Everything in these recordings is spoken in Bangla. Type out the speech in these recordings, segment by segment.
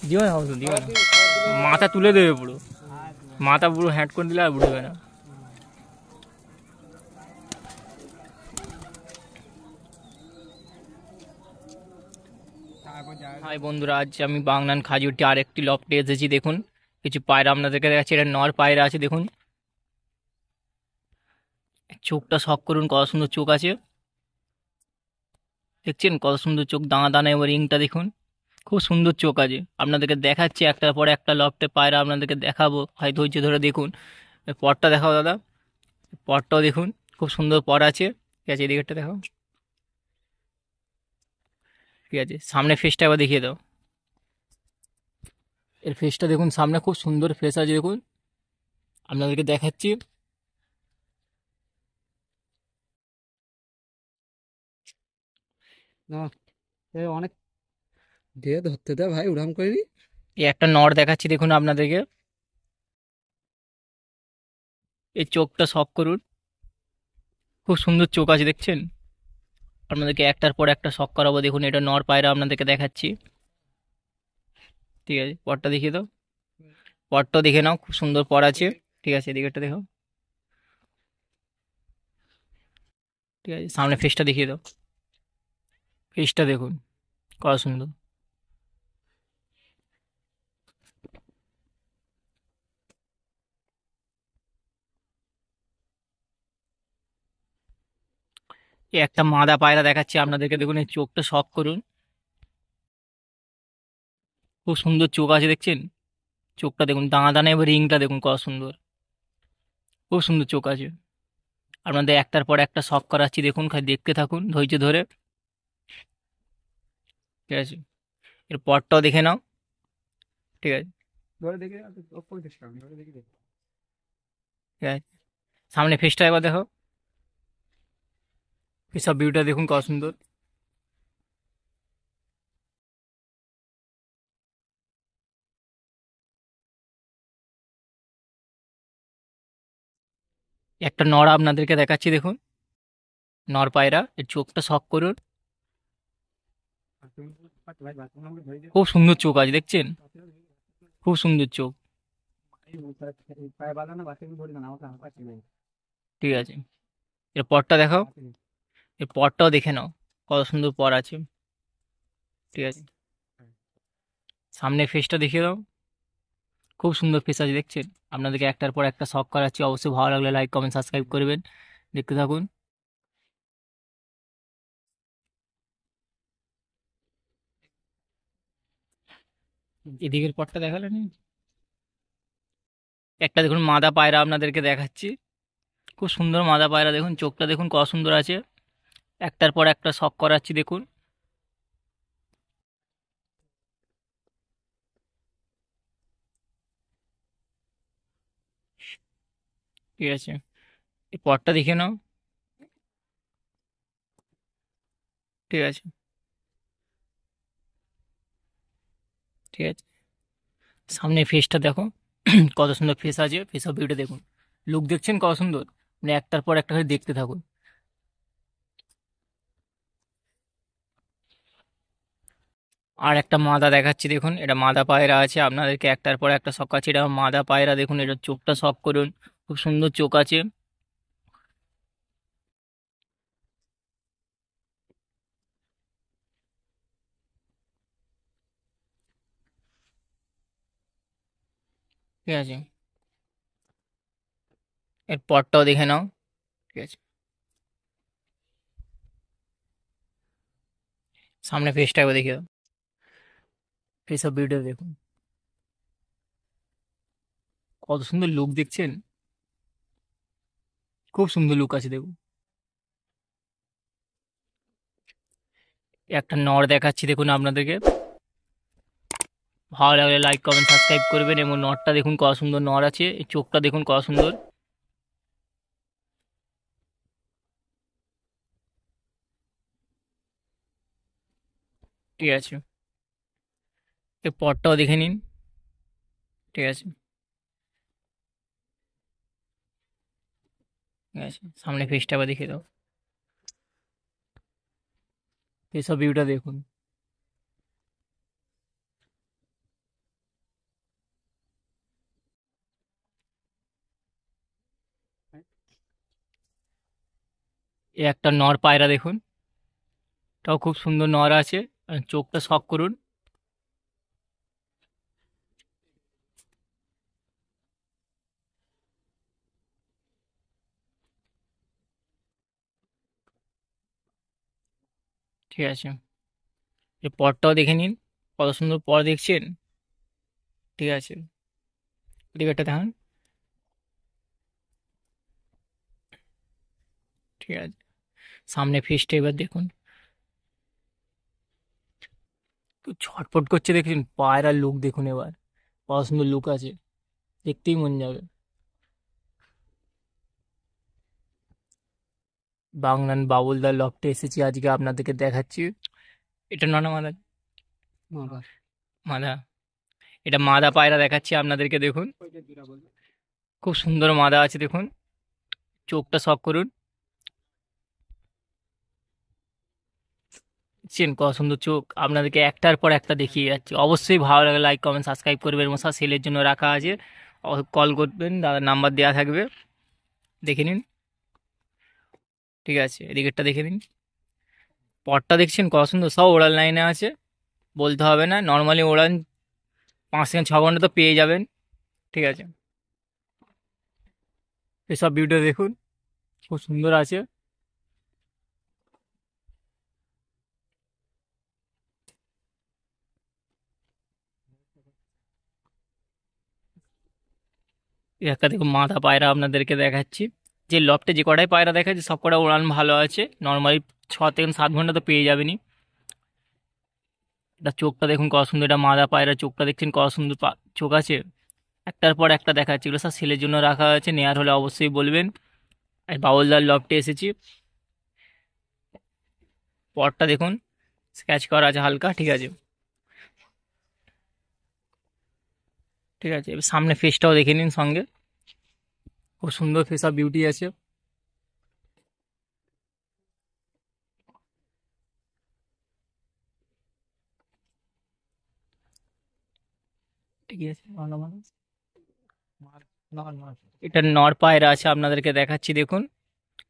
দিও না দিও না, মাথা তুলে দেবে পুরো, মাথা পুরো হ্যাট করে দিলে আর উঠবে না। হাই বন্ধুরা, আজ আমি বাংলান খাজুরটি আরেকটি লফটে এসেছি। দেখুন কিছু পায়রা আপনাদেরকে দেখাচ্ছি। এটা নর পায়রা আছে, দেখুন চোখটা শখ করুন, কত সুন্দর চোখ আছে দেখছেন, কত সুন্দর চোখ, দানা দানা। এবার রিংটা দেখুন, খুব সুন্দর চোখ আছে। আপনাদেরকে দেখাচ্ছি একটার পর একটা লফটে পায়রা আপনাদেরকে দেখাবো, হয় ধৈর্য ধরে দেখুন। পরটা দেখাও দাদা, পরটাও দেখুন খুব সুন্দর পর আছে। ঠিক আছে, এদিকেরটা দেখাও। ঠিক আছে, সামনে ফেসটা একবার দেখিয়ে দাও। এর ফেসটা দেখুন, সামনে খুব সুন্দর ফেস আছে, দেখুন আপনাদেরকে দেখাচ্ছি। না অনেক দিয়ে ধরতে দে ভাই, উড়াম করিনি। এই একটা নর দেখাচ্ছি, দেখুন আপনাদেরকে। এই চোখটা শখ করুন, খুব সুন্দর চোখ আছে দেখছেন। আপনাদেরকে একটার পর একটা শখ করাবো। দেখুন এটা নর পায়রা আপনাদেরকে দেখাচ্ছি। ঠিক আছে, পরটা দেখিয়ে দাও, পরটাও দেখে নাও, খুব সুন্দর পর আছে। ঠিক আছে, এদিকেরটা দেখো। ঠিক আছে, সামনে ফেসটা দেখিয়ে দাও, ফেসটা দেখুন কত সুন্দর। এই একটা মাদা পায়রা দেখাচ্ছি আপনাদেরকে, দেখুন এই চোখটা শখ করুন, খুব সুন্দর চোখ আছে দেখছেন। চোখটা দেখুন, দানা দানা, এবার রিংটা দেখুন কত সুন্দর, খুব সুন্দর চোখ আছে। আপনাদের একটার পর একটা শখ করাচ্ছি, দেখুন খালি দেখতে থাকুন ধৈর্য ধরে। ঠিক আছে, এর পরটাও দেখে নাও। ঠিক আছে, ধরে দেখে ওপরে চেষ্টা ধরে দেখে দেখ। ঠিক আছে, সামনে ফেসটা একবার দেখো, এসব ভিউটা দেখুন কত সুন্দর। একটা নড় আপনাদেরকে দেখাচ্ছি, দেখুন নর পায়রা, এর চোখটা শখ করুন, ভাই বাথরুম আমাকে ধরে দিয়ে খুব সুন্দর চোখ আছে দেখছেন, খুব সুন্দর চোখ। পায়ে বাঁধা না, বাথরুম ধরি না আমাকে হাঁপা ছিল। ঠিক আছে, এর পরটা দেখাও, এর পরটাও দেখে নাও কত সুন্দর পর আছে। ঠিক আছে, সামনে ফেসটা দেখিয়ে দাও, খুব সুন্দর ফেস আছে দেখছেন। আপনাদেরকে একটার পর একটা শখ করাচ্ছি, অবশ্যই ভালো লাগলে লাইক কমেন্ট সাবস্ক্রাইব করবেন, দেখতে থাকুন। এদিকের পরটা দেখালেন, একটা দেখুন মাদা পায়রা আপনাদেরকে দেখাচ্ছি, খুব সুন্দর মাদা পায়রা, দেখুন চোখটা দেখুন কত সুন্দর আছে। একটার পর একটা শখ করাচ্ছি, দেখুন। ঠিক আছে, এই পরটা দেখে নাও। ঠিক আছে, ঠিক আছে, সামনে ফেসটা দেখো কত সুন্দর ফেস আছে, ফেস অফ বিউটি দেখুন, লুক দেখছেন কত সুন্দর। মানে একটার পর একটা করে দেখতে থাকুন। আর একটা মাদা দেখাচ্ছি, দেখুন এটা মাদা পায়রা আছে, আপনাদেরকে একটার পর একটা শখ আছে। এটা মাদা পায়রা, দেখুন এটা চোখটা শখ করুন, খুব সুন্দর চোখ আছে। ঠিক আছে, এর পরটাও দেখে নাও। ঠিক আছে, সামনে ফেসটা একবার দেখে দাও, ফেস অফ বিউটি দেখুন, কত সুন্দর লুক দেখছেন, খুব সুন্দর লুক আছে দেখুন। একটা নর দেখাচ্ছি, দেখুন আপনাদেরকে, ভালো লাগলে লাইক কমেন্ট সাবস্ক্রাইব করবেন। এবং নরটা দেখুন কত সুন্দর নর আছে, এই চোখটা দেখুন কত সুন্দর। ঠিক আছে, এই পরটাও দেখে নিন। ঠিক আছে, ঠিক আছে, সামনে ফেসটা আবার দেখিয়ে দাও, ফেস অফ ভিউটা দেখুন। এ একটা নর পায়রা দেখুন, এটাও খুব সুন্দর নর আছে। আর চোখটা শক করুন। ঠিক আছে, এর পরটাও দেখে নিন, কত সুন্দর পর দেখছেন। ঠিক আছে, এদিকে একটা দেখান। ঠিক আছে, সামনে ফেসটা এবার দেখুন, তো ছটফট করছে দেখছেন। পায়রার লুক দেখুন এবার, কত সুন্দর লুক আছে, দেখতেই মন যাবে। বাংলান বাবুলদার লফটে এসেছি আজকে, আপনাদেরকে দেখাচ্ছি। এটা নটা মাদা, মাদা। মাদা, এটা মাদা পায়রা দেখাচ্ছি আপনাদেরকে দেখুন, খুব সুন্দর মাদা আছে দেখুন। চোখটা শক করুন, দেখছেন কত সুন্দর চোখ। আপনাদেরকে একটার পর একটা দেখিয়ে যাচ্ছি। অবশ্যই ভালো লাগে লাইক কমেন্ট সাবস্ক্রাইব করবেন। মশা সেলের জন্য রাখা আছে, কল করবেন, দাদার নাম্বার দেওয়া থাকবে, দেখে নিন। ঠিক আছে, এদিকেরটা দেখে নিন, পরটা দেখছেন কত সুন্দর, সব ওড়াল লাইনে আছে, বলতে হবে না। নর্মালি ওড়ান 5 থেকে 6 ঘন্টা তো পেয়ে যাবেন। ঠিক আছে, এসব ভিডিও দেখুন, খুব সুন্দর আছে। এই একটা দেখুন মাথা পায়রা আপনাদেরকে দেখাচ্ছি। যে লফটে যে কটাই পায়রা দেখাচ্ছি সব কটা উড়ান ভালো আছে, নর্মালি 6 থেকে 7 ঘন্টা তো পেয়ে যাবেনই। এটা চোখটা দেখুন কত সুন্দর, এটা মাদা পায়রা, চোখটা দেখছেন কত সুন্দর চোখ আছে। একটার পর একটা দেখাচ্ছি, এগুলো সব সেলের জন্য রাখা হয়েছে, নেয়ার হলে অবশ্যই বলবেন। আর বাউলদার লফটে এসেছি। পরটা দেখুন, স্ক্র্যাচ করা আছে হালকা। ঠিক আছে, ঠিক আছে, এবার সামনে ফেসটাও দেখে নিন সঙ্গে, খুব সুন্দর ফেস অফ বিউটি আছে। ঠিক আছে, ভালো ভালো। এটা নর পায়রা আছে, আপনাদেরকে দেখাচ্ছি দেখুন,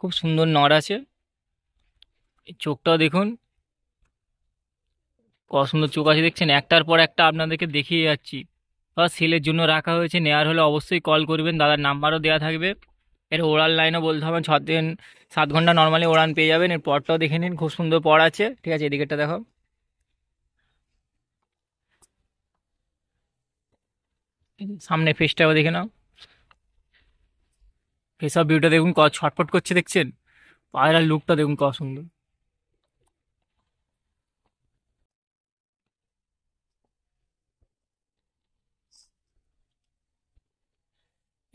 খুব সুন্দর নর আছে। এই চোখটাও দেখুন কত সুন্দর চোখ আছে, দেখছেন একটার পর একটা আপনাদেরকে দেখিয়ে যাচ্ছি। সেলের জন্য রাখা হয়েছে, নেয়ার হলে অবশ্যই কল করবেন, দাদার নাম্বারও দেওয়া থাকবে। এর ওড়াল লাইনও বলতে হবে, 6 থেকে 7 ঘন্টা নর্মালি ওড়ান পেয়ে যাবেন। এর পরটাও দেখে নিন, খুব সুন্দর পর আছে। ঠিক আছে, এদিকেরটা দেখো, সামনে ফেসটাও দেখে নাও, ফেস অফ ভিউটা দেখুন কত ছটফট করছে, দেখছেন পায়রার লুকটা দেখুন কত সুন্দর।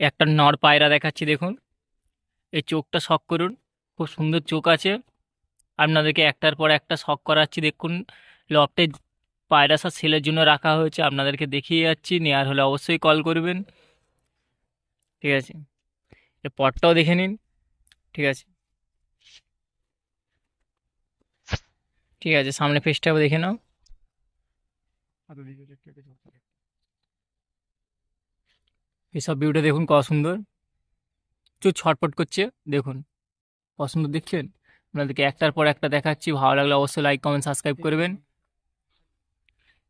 একটা নর পায়রা দেখাচ্ছি দেখুন, এই চোখটা শক করুন, খুব সুন্দর চোখ আছে। আপনাদেরকে একটার পর একটা শখ করাচ্ছি দেখুন। লফটে পায়রা সব সেলের জন্য রাখা হয়েছে, আপনাদেরকে দেখিয়ে যাচ্ছি, নেয়ার হলে অবশ্যই কল করবেন। ঠিক আছে, এর পরটাও দেখে নিন। ঠিক আছে, ঠিক আছে, সামনে ফেসটাও দেখে নাও। এসব ভিউটা দেখুন কত সুন্দর, চোখ ছটফট করছে দেখুন, কত সুন্দর দেখছেন। আপনাদেরকে একটার পর একটা দেখাচ্ছি, ভালো লাগলে অবশ্যই লাইক কমেন্ট সাবস্ক্রাইব করবেন।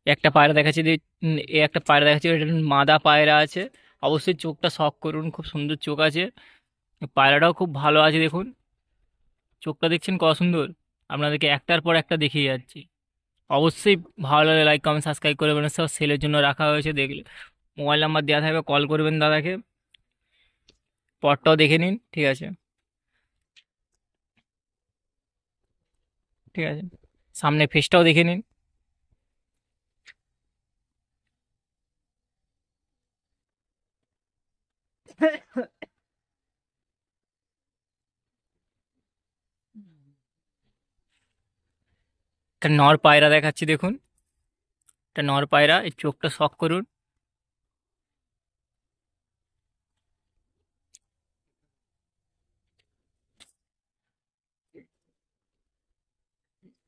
একটা পায়রা দেখাচ্ছি এ একটা পায়রা দেখাচ্ছি, এটা মাদা পায়রা আছে, অবশ্যই চোখটা শখ করুন, খুব সুন্দর চোখ আছে। পায়রাটাও খুব ভালো আছে দেখুন, চোখটা দেখছেন কত সুন্দর। আপনাদেরকে একটার পর একটা দেখিয়ে যাচ্ছি, অবশ্যই ভালো লাগে লাইক কমেন্ট সাবস্ক্রাইব করবেন। সব সেলের জন্য রাখা হয়েছে, দেখলে মোবাইল নাম্বার দেওয়া থাকবে, কল করবেন দাদাকে। পরটাও দেখে নিন। ঠিক আছে, ঠিক আছে, সামনে ফেসটাও দেখে নিন। একটা নর পায়রা দেখাচ্ছি দেখুন, একটা নর পায়রা, এই চোখটা শখ করুন,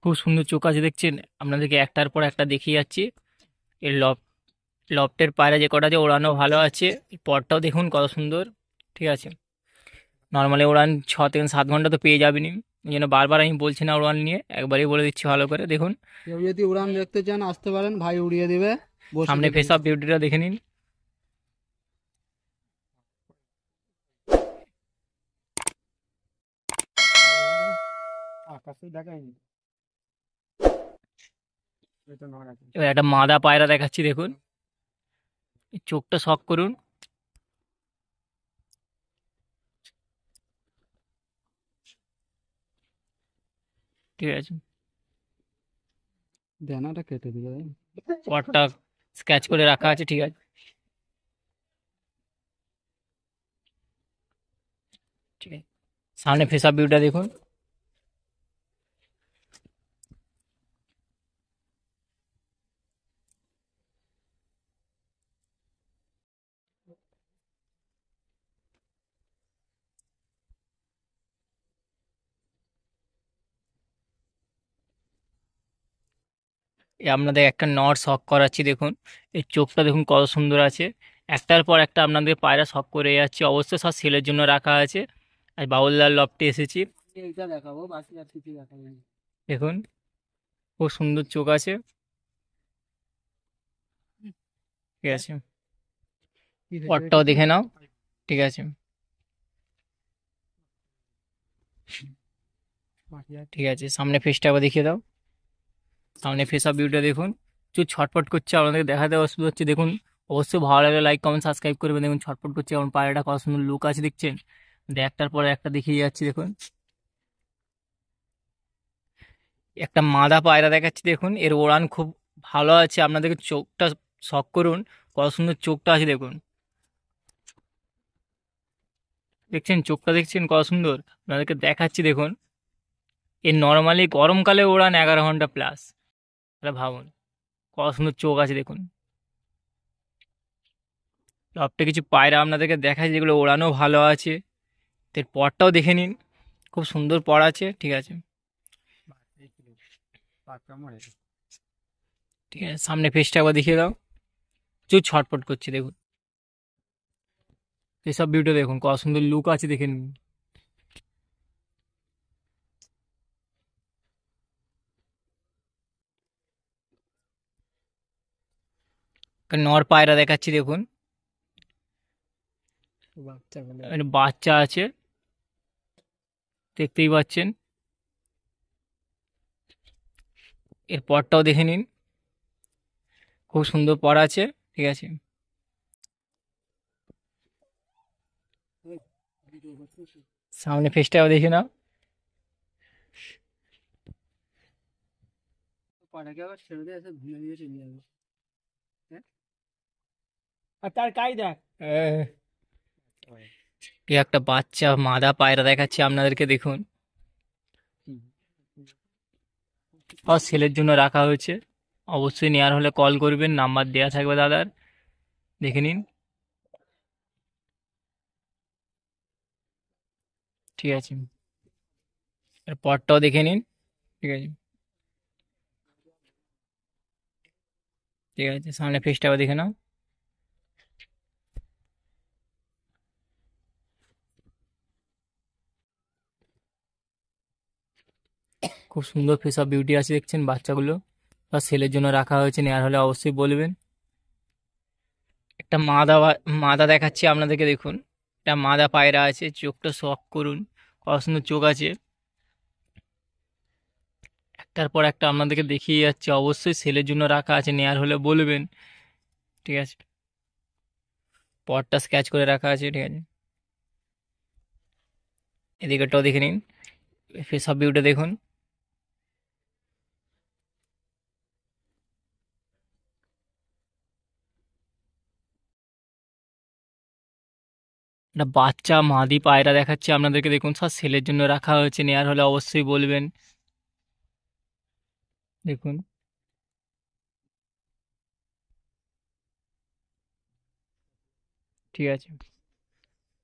খুব সুন্দর চোখ আছে দেখছেন। আপনাদেরকে একটার পর একটা দেখিয়ে যাচ্ছি। এর লফটের পায়রা যে কটা আছে ওড়ানো ভালো আছে। এই পরটাও দেখুন কত সুন্দর। ঠিক আছে, নর্মালি ওড়ান 6 থেকে 7 ঘন্টা তো পেয়ে যাবেনই। এই জন্য বারবার আমি বলছি না উড়ান নিয়ে, একবারই বলে দিচ্ছি ভালো করে দেখুন। কেউ যদি উড়ান দেখতে চান আসতে পারেন, ভাই উড়িয়ে দিবে, বসে সামনে দেখে ফেস নিন। অফ বিউটিটা দেখে নিন। আকাশে দেখায়নি, এটা নয় আছে। এবার একটা মাদা পায়রা দেখাচ্ছি দেখুন, এই চোখটা শক করুন। ঠিক আছে, দেনাটা কেটে দিবে। পরটা স্কেচ করে রাখা আছে, ঠিক আছে। ঠিক আছে, সামনে ফেস অফ ভিউটা দেখুন। এ আপনাদের একটা নর শখ করাচ্ছি দেখুন, এই চোখটা দেখুন কত সুন্দর আছে। একটার পর একটা আপনাদের পায়রা শখ করে যাচ্ছে, অবশ্যই সব সেলের জন্য রাখা আছে। আজ বাবুলদার লফটে এসেছি, এইটা দেখাবো, বাকি আর কিছু দেখাবো না। দেখুন খুব সুন্দর চোখ আছে। ঠিক আছে, কি হয়েছে এটা পরটাও কি? দেখে নাও। ঠিক আছে, বাকি আর ঠিক আছে, সামনে ফেসটা আবার দেখিয়ে দাও। সামনে ফেস অফ ভিউটা দেখুন, প্রচুর ছটফট করছে, আপনাদেরকে দেখাতে অসুবিধা হচ্ছে দেখুন। অবশ্যই ভালো লাগলে লাইক কমেন্ট সাবস্ক্রাইব করবেন। দেখুন ছটফট করছে, আমার পায়রাটা কত সুন্দর লুক আছে দেখছেন। একটার পরে একটা দেখিয়ে যাচ্ছি দেখুন। একটা মাদা পায়রা দেখাচ্ছি দেখুন, এর ওড়ান খুব ভালো আছে, আপনাদেরকে চোখটা শখ করুন, কত সুন্দর চোখটা আছে দেখুন। দেখছেন চোখটা, দেখছেন কত সুন্দর, আপনাদেরকে দেখাচ্ছি দেখুন। এর নর্মালি গরমকালে ওড়ান 11 ঘন্টা প্লাস, তাহলে ভাবুন কত সুন্দর চোখ আছে দেখুন। লফটে কিছু পায়রা আপনাদেরকে দেখাচ্ছি যেগুলো ওড়ানো ভালো আছে, এর পরটাও দেখে নিন, খুব সুন্দর পর আছে। ঠিক আছে, ঠিক আছে, সামনে ফেসটা একবার দেখিয়ে দাও। প্রচুর ছটফট করছে দেখুন, এসব ভিউটা দেখুন কত সুন্দর লুক আছে দেখে নিন। একটা নর পায়রা দেখাচ্ছি দেখুন, বাচ্চা বলে। একটা বাচ্চা আছে, দেখতেই পাচ্ছেন। এর পরটাও দেখে নিন, খুব সুন্দর পর আছে। ঠিক আছে, সামনে ফেসটাও দেখে নাও। পাটাকে আবার ছেড়ে দিয়ে এসে ঘুমিয়ে দিয়ে চলে যাবে। আর তার কাই দেখ, এই একটা বাচ্চা মাদা পায়রা দেখাচ্ছি আপনাদেরকে দেখুন, সব সেলের জন্য রাখা হয়েছে। অবশ্যই নেওয়ার হলে কল করবেন, নাম্বার দেওয়া থাকবে দাদার, দেখে নিন। ঠিক আছে, এর পরটাও দেখে নিন। ঠিক আছে, ঠিক আছে, সামনে ফেসটাও দেখে নাও। খুব সুন্দর ফেস অফ বিউটি আছে দেখছেন, বাচ্চাগুলো সব সেলের জন্য রাখা হয়েছে, নেওয়ার হলে অবশ্যই বলবেন। একটা মাদা দেখাচ্ছি আপনাদেরকে দেখুন, একটা মাদা পায়রা আছে, চোখটা শখ করুন, কত সুন্দর চোখ আছে। একটার পর একটা আপনাদেরকে দেখিয়ে যাচ্ছে, অবশ্যই সেলের জন্য রাখা আছে, নেয়ার হলে বলবেন। ঠিক আছে, পরটা স্ক্যাচ করে রাখা আছে। ঠিক আছে, এদিকেটাও দেখে নিন, ফেস অফ ভিউটা দেখুন। একটা বাচ্চা মাদি পায়রা দেখাচ্ছে আপনাদেরকে দেখুন, সব সেলের জন্য রাখা হয়েছে, নেয়ার হলে অবশ্যই বলবেন। দেখুন, ঠিক আছে,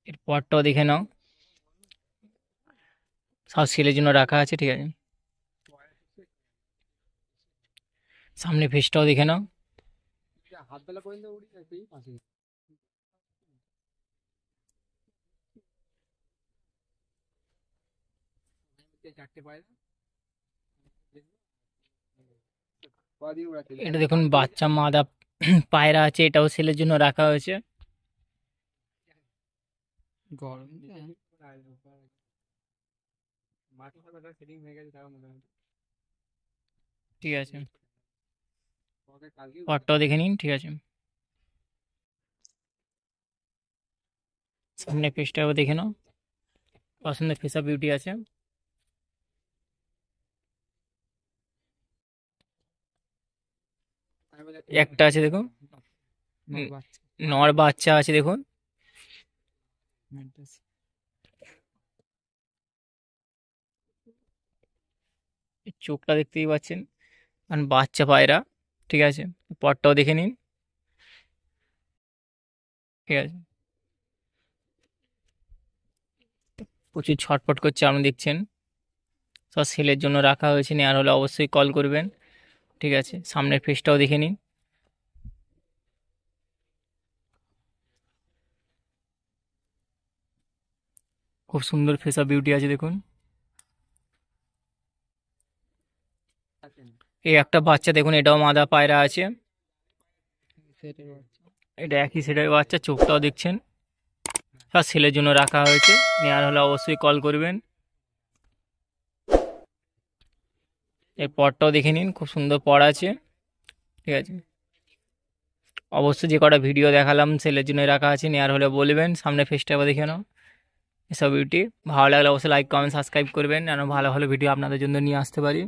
এর পরটাও দেখে নাও, সব সেলের জন্য রাখা আছে। ঠিক আছে, সামনে ফেসটাও দেখে নাও। হাত বেলা পর্যন্ত উড়ি নাকি পাশে? এটা দেখুন বাচ্চা মাদা পায়রা আছে, এটাও সেলের জন্য রাখা হয়েছে। গরম ঠিক আছে, পটটাও দেখে নিন। ঠিক আছে, সামনে ফেসটাও দেখে নাও, পছন্দের ফেসা বিউটি আছে। একটা আছে দেখুন, নর বাচ্চা আছে দেখুন। চোখটা দেখতেই পাচ্ছেন, কারণ বাচ্চা পায়রা। ঠিক আছে, পটটাও দেখে নিন। ঠিক আছে, প্রচুর ছটফট করছে আপনি দেখছেন। সব সেলের জন্য রাখা হয়েছে, নেওয়ার হলে অবশ্যই কল করবেন। ঠিক আছে, সামনের ফেসটাও দেখে নিন। খুব সুন্দর ফেসা বিউটি আছে দেখুন। এই একটা বাচ্চা দেখুন, এটাও মাদা পায়রা আছে, এটা একই সেটের বাচ্চা, চোখটাও দেখছেন। সব সেলের জন্য রাখা হয়েছে, নেওয়ার হলে অবশ্যই কল করবেন। এই পটটাও দেখে নিন, খুব সুন্দর পট আছে। ঠিক আছে, অবশ্যই যে কটা ভিডিও দেখালাম সেলের জন্য রাখা আছে, নেওয়ার হলে বলবেন। সামনে ফেসটা আবার দেখে নাও, এসব বিউটি। ভালো লাগলে অবশ্যই লাইক কমেন্ট সাবস্ক্রাইব করবেন, যেন ভালো ভালো ভিডিও আপনাদের জন্য নিয়ে আসতে পারি।